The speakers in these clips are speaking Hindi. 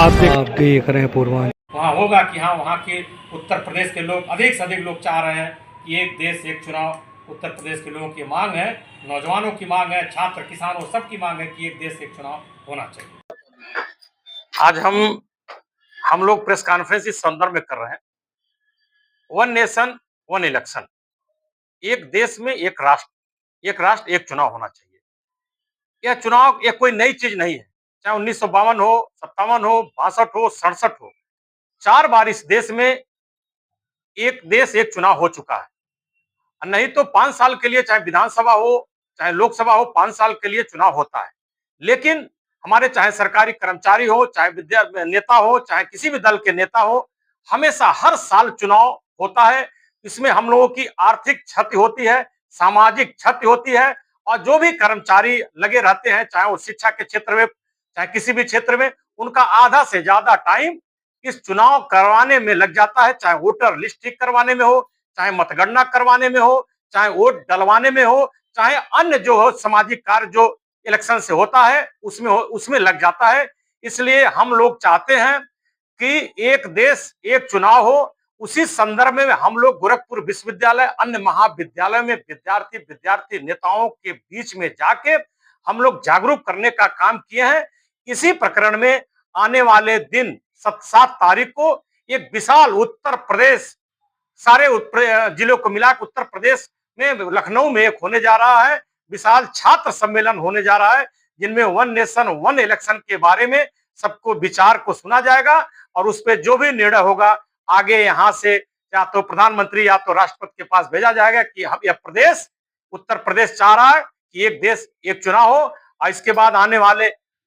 आप देख रहे हैं पूर्वांचल। वहाँ होगा कि हाँ, वहाँ के उत्तर प्रदेश के लोग अधिक से अधिक लोग चाह रहे हैं कि एक देश एक चुनाव। उत्तर प्रदेश के लोगों की मांग है, नौजवानों की मांग है, छात्र किसानों सबकी मांग है कि एक देश एक चुनाव होना चाहिए। आज हम लोग प्रेस कॉन्फ्रेंस इस संदर्भ में कर रहे हैं, वन नेशन वन इलेक्शन, एक देश में एक राष्ट्र एक चुनाव होना चाहिए। यह चुनाव ये कोई नई चीज नहीं है, चाहे 1952 हो, 57 हो, 62 हो, 67 हो, 4 बार इस देश में एक देश एक चुनाव हो चुका है। नहीं तो 5 साल के लिए चाहे विधानसभा हो चाहे लोकसभा हो, 5 साल के लिए चुनाव होता है। लेकिन हमारे चाहे सरकारी कर्मचारी हो, चाहे विद्या नेता हो, चाहे किसी भी दल के नेता हो, हमेशा हर साल चुनाव होता है। इसमें हम लोगों की आर्थिक क्षति होती है, सामाजिक क्षति होती है, और जो भी कर्मचारी लगे रहते हैं, चाहे वो शिक्षा के क्षेत्र में चाहे किसी भी क्षेत्र में, उनका आधा से ज्यादा टाइम इस चुनाव करवाने में लग जाता है। चाहे वोटर लिस्ट ठीक करवाने में हो, चाहे मतगणना करवाने में हो, चाहे वोट डलवाने में हो, चाहे अन्य जो हो सामाजिक कार्य जो इलेक्शन से होता है उसमें लग जाता है। इसलिए हम लोग चाहते हैं कि एक देश एक चुनाव हो। उसी संदर्भ में हम लोग गोरखपुर विश्वविद्यालय, अन्य महाविद्यालय में विद्यार्थी नेताओं के बीच में जाके हम लोग जागरूक करने का काम किए हैं। इसी प्रकरण में आने वाले दिन 7 तारीख को एक विशाल उत्तर प्रदेश, सारे जिलों को मिलाकर उत्तर प्रदेश में लखनऊ में एक होने जा रहा है, विशाल छात्र सम्मेलन होने जा रहा है, जिनमें वन नेशन वन इलेक्शन के बारे में सबको विचार को सुना जाएगा, और उस पर जो भी निर्णय होगा आगे यहाँ से या तो प्रधानमंत्री या तो राष्ट्रपति के पास भेजा जाएगा कि हम यह प्रदेश उत्तर प्रदेश चाह रहा है कि एक देश एक चुनाव हो। और इसके बाद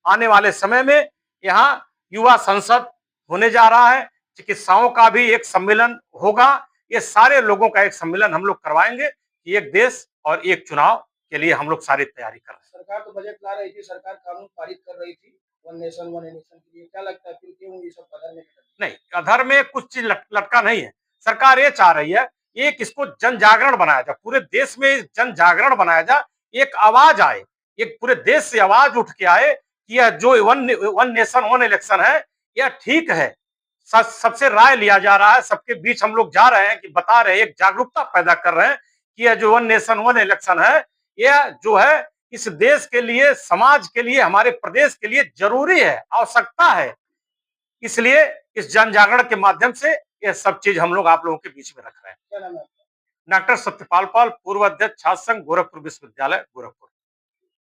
आने वाले समय में यहाँ युवा संसद होने जा रहा है, चिकित्साओं का भी एक सम्मेलन होगा। ये सारे लोगों का एक सम्मेलन हम लोग करवाएंगे कि एक देश और एक चुनाव के लिए हम लोग सारी तैयारी कर रहे हैं। सरकार तो बजट ला रही थी, सरकार कानून पारित कर रही थी वन नेशन वन इलेक्शन के लिए, क्या लगता है फिर क्यों ये सब अधर में नहीं, अधर में कुछ चीज लटका नहीं है। सरकार ये चाह रही है एक इसको जन जागरण बनाया जाए, पूरे देश में जन जागरण बनाया जाए, एक आवाज आए, एक पूरे देश से आवाज उठ के आए कि यह जो वन नेशन वन इलेक्शन है यह ठीक है। सबसे राय लिया जा रहा है, सबके बीच हम लोग जा रहे हैं कि बता रहे हैं, एक जागरूकता पैदा कर रहे हैं कि यह जो वन नेशन वन इलेक्शन है यह जो है इस देश के लिए, समाज के लिए, हमारे प्रदेश के लिए जरूरी है, आवश्यकता है। इसलिए इस जन जागरण के माध्यम से यह सब चीज हम लोग आप लोगों के बीच में रख रहे हैं। क्या नाम है? डॉक्टर सत्यपाल पाल, पूर्व अध्यक्ष छात्र संघ, गोरखपुर विश्वविद्यालय, गोरखपुर।